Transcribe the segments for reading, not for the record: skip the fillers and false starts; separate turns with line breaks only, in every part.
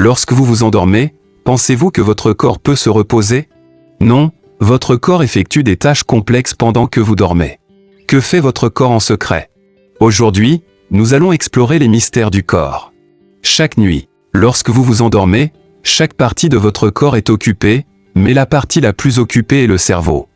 Lorsque vous vous endormez, pensez-vous que votre corps peut se reposer? Non, votre corps effectue des tâches complexes pendant que vous dormez. Que fait votre corps en secret? Aujourd'hui, nous allons explorer les mystères du corps. Chaque nuit, lorsque vous vous endormez, chaque partie de votre corps est occupée, mais la partie la plus occupée est le cerveau.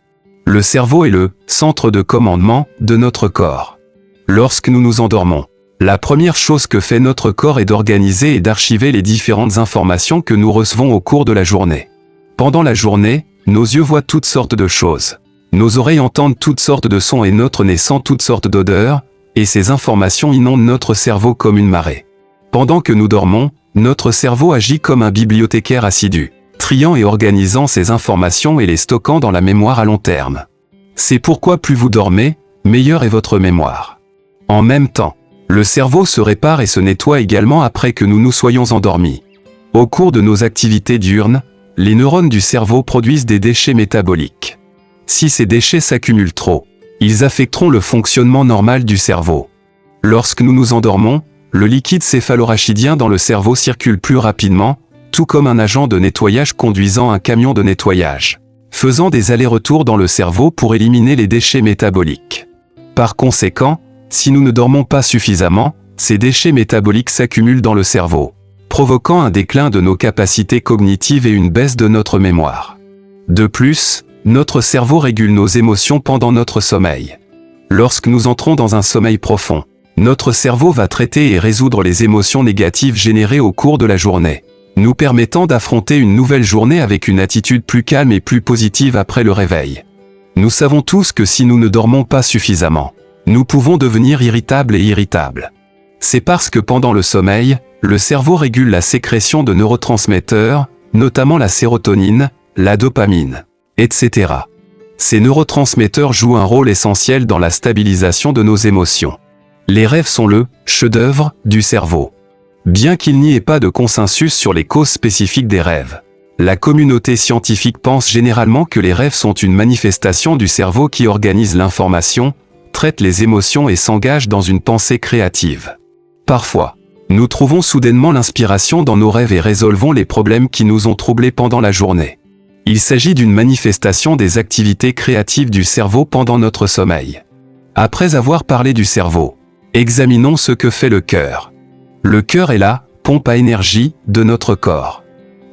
Le cerveau est le centre de commandement de notre corps. Lorsque nous nous endormons, la première chose que fait notre corps est d'organiser et d'archiver les différentes informations que nous recevons au cours de la journée. Pendant la journée, nos yeux voient toutes sortes de choses. Nos oreilles entendent toutes sortes de sons et notre nez sent toutes sortes d'odeurs, et ces informations inondent notre cerveau comme une marée. Pendant que nous dormons, notre cerveau agit comme un bibliothécaire assidu, triant et organisant ces informations et les stockant dans la mémoire à long terme. C'est pourquoi plus vous dormez, meilleure est votre mémoire. En même temps, le cerveau se répare et se nettoie également après que nous nous soyons endormis. Au cours de nos activités diurnes, les neurones du cerveau produisent des déchets métaboliques. Si ces déchets s'accumulent trop, ils affecteront le fonctionnement normal du cerveau. Lorsque nous nous endormons, le liquide céphalorachidien dans le cerveau circule plus rapidement, tout comme un agent de nettoyage conduisant un camion de nettoyage, faisant des allers-retours dans le cerveau pour éliminer les déchets métaboliques. Par conséquent, si nous ne dormons pas suffisamment, ces déchets métaboliques s'accumulent dans le cerveau, provoquant un déclin de nos capacités cognitives et une baisse de notre mémoire. De plus, notre cerveau régule nos émotions pendant notre sommeil. Lorsque nous entrons dans un sommeil profond, notre cerveau va traiter et résoudre les émotions négatives générées au cours de la journée, nous permettant d'affronter une nouvelle journée avec une attitude plus calme et plus positive après le réveil. Nous savons tous que si nous ne dormons pas suffisamment, nous pouvons devenir irritables et irritables. C'est parce que pendant le sommeil, le cerveau régule la sécrétion de neurotransmetteurs, notamment la sérotonine, la dopamine, etc. Ces neurotransmetteurs jouent un rôle essentiel dans la stabilisation de nos émotions. Les rêves sont le chef-d'œuvre du cerveau. Bien qu'il n'y ait pas de consensus sur les causes spécifiques des rêves, la communauté scientifique pense généralement que les rêves sont une manifestation du cerveau qui organise l'information, traite les émotions et s'engage dans une pensée créative. Parfois, nous trouvons soudainement l'inspiration dans nos rêves et résolvons les problèmes qui nous ont troublés pendant la journée. Il s'agit d'une manifestation des activités créatives du cerveau pendant notre sommeil. Après avoir parlé du cerveau, examinons ce que fait le cœur. Le cœur est la pompe à énergie de notre corps.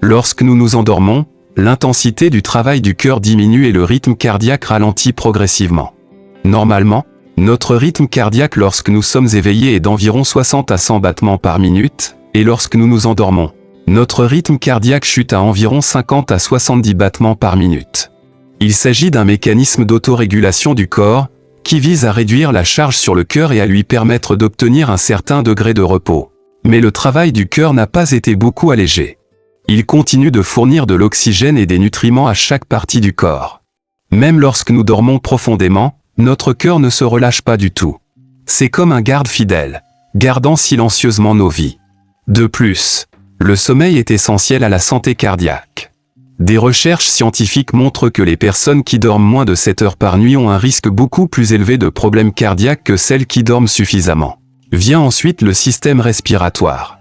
Lorsque nous nous endormons, l'intensité du travail du cœur diminue et le rythme cardiaque ralentit progressivement. Normalement, notre rythme cardiaque lorsque nous sommes éveillés est d'environ 60 à 100 battements par minute, et lorsque nous nous endormons, notre rythme cardiaque chute à environ 50 à 70 battements par minute. Il s'agit d'un mécanisme d'autorégulation du corps, qui vise à réduire la charge sur le cœur et à lui permettre d'obtenir un certain degré de repos. Mais le travail du cœur n'a pas été beaucoup allégé. Il continue de fournir de l'oxygène et des nutriments à chaque partie du corps. Même lorsque nous dormons profondément, notre cœur ne se relâche pas du tout. C'est comme un garde fidèle, gardant silencieusement nos vies. De plus, le sommeil est essentiel à la santé cardiaque. Des recherches scientifiques montrent que les personnes qui dorment moins de 7 heures par nuit ont un risque beaucoup plus élevé de problèmes cardiaques que celles qui dorment suffisamment. Vient ensuite le système respiratoire.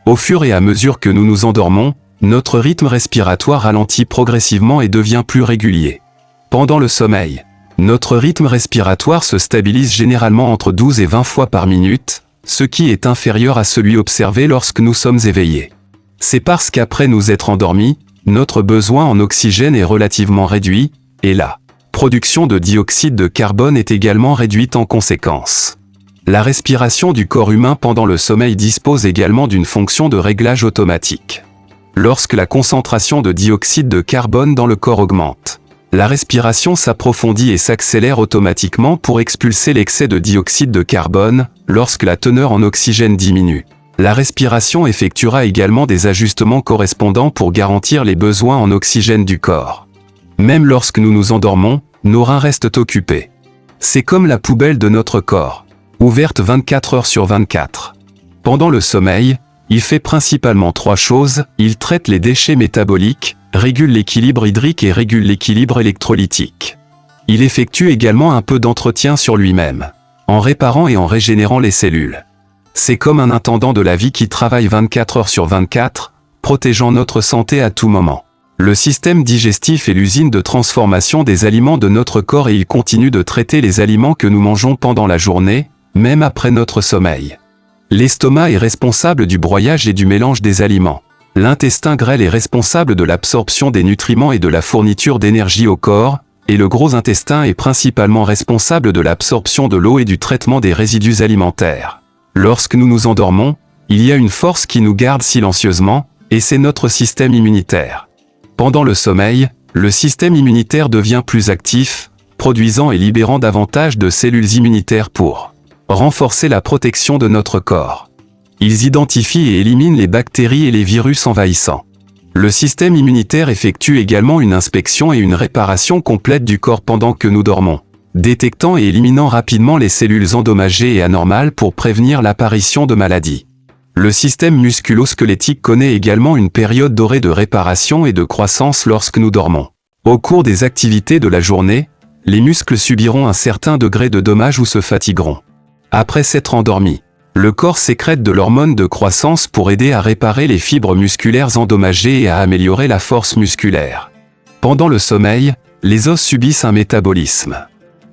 Au fur et à mesure que nous nous endormons, notre rythme respiratoire ralentit progressivement et devient plus régulier. Pendant le sommeil, notre rythme respiratoire se stabilise généralement entre 12 et 20 fois par minute, ce qui est inférieur à celui observé lorsque nous sommes éveillés. C'est parce qu'après nous être endormis, notre besoin en oxygène est relativement réduit, et la production de dioxyde de carbone est également réduite en conséquence. La respiration du corps humain pendant le sommeil dispose également d'une fonction de réglage automatique. Lorsque la concentration de dioxyde de carbone dans le corps augmente, la respiration s'approfondit et s'accélère automatiquement pour expulser l'excès de dioxyde de carbone. Lorsque la teneur en oxygène diminue, la respiration effectuera également des ajustements correspondants pour garantir les besoins en oxygène du corps. Même lorsque nous nous endormons, nos reins restent occupés. C'est comme la poubelle de notre corps, ouverte 24 heures sur 24. Pendant le sommeil, il fait principalement 3 choses. Il traite les déchets métaboliques, régule l'équilibre hydrique et régule l'équilibre électrolytique. Il effectue également un peu d'entretien sur lui-même, en réparant et en régénérant les cellules. C'est comme un intendant de la vie qui travaille 24 heures sur 24, protégeant notre santé à tout moment. Le système digestif est l'usine de transformation des aliments de notre corps et il continue de traiter les aliments que nous mangeons pendant la journée, même après notre sommeil. L'estomac est responsable du broyage et du mélange des aliments. L'intestin grêle est responsable de l'absorption des nutriments et de la fourniture d'énergie au corps, et le gros intestin est principalement responsable de l'absorption de l'eau et du traitement des résidus alimentaires. Lorsque nous nous endormons, il y a une force qui nous garde silencieusement, et c'est notre système immunitaire. Pendant le sommeil, le système immunitaire devient plus actif, produisant et libérant davantage de cellules immunitaires pour renforcer la protection de notre corps. Ils identifient et éliminent les bactéries et les virus envahissants. Le système immunitaire effectue également une inspection et une réparation complète du corps pendant que nous dormons, détectant et éliminant rapidement les cellules endommagées et anormales pour prévenir l'apparition de maladies. Le système musculo-squelettique connaît également une période dorée de réparation et de croissance lorsque nous dormons. Au cours des activités de la journée, les muscles subiront un certain degré de dommage ou se fatigueront. Après s'être endormis, le corps sécrète de l'hormone de croissance pour aider à réparer les fibres musculaires endommagées et à améliorer la force musculaire. Pendant le sommeil, les os subissent un métabolisme.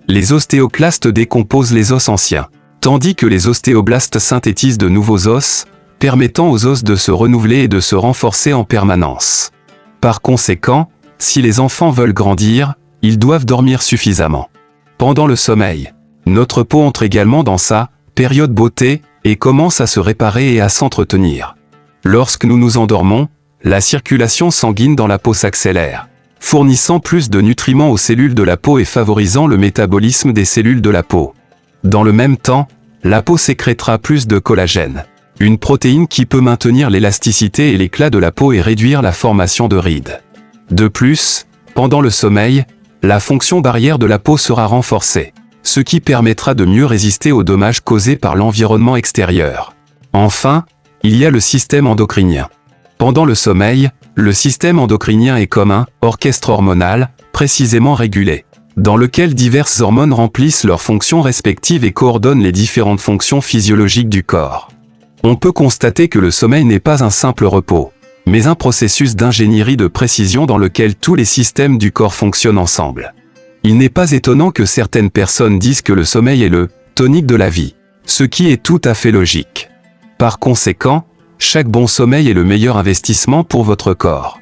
Les ostéoclastes décomposent les os anciens, tandis que les ostéoblastes synthétisent de nouveaux os, permettant aux os de se renouveler et de se renforcer en permanence. Par conséquent, si les enfants veulent grandir, ils doivent dormir suffisamment. Pendant le sommeil, notre peau entre également dans sa période beauté et commence à se réparer et à s'entretenir. Lorsque nous nous endormons, la circulation sanguine dans la peau s'accélère, fournissant plus de nutriments aux cellules de la peau et favorisant le métabolisme des cellules de la peau. Dans le même temps, la peau sécrétera plus de collagène, une protéine qui peut maintenir l'élasticité et l'éclat de la peau et réduire la formation de rides. De plus, pendant le sommeil, la fonction barrière de la peau sera renforcée, ce qui permettra de mieux résister aux dommages causés par l'environnement extérieur. Enfin, il y a le système endocrinien. Pendant le sommeil, le système endocrinien est comme un orchestre hormonal, précisément régulé, dans lequel diverses hormones remplissent leurs fonctions respectives et coordonnent les différentes fonctions physiologiques du corps. On peut constater que le sommeil n'est pas un simple repos, mais un processus d'ingénierie de précision dans lequel tous les systèmes du corps fonctionnent ensemble. Il n'est pas étonnant que certaines personnes disent que le sommeil est le tonique de la vie, ce qui est tout à fait logique. Par conséquent, chaque bon sommeil est le meilleur investissement pour votre corps.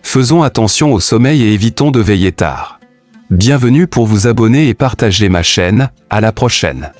Faisons attention au sommeil et évitons de veiller tard. Bienvenue pour vous abonner et partager ma chaîne, à la prochaine.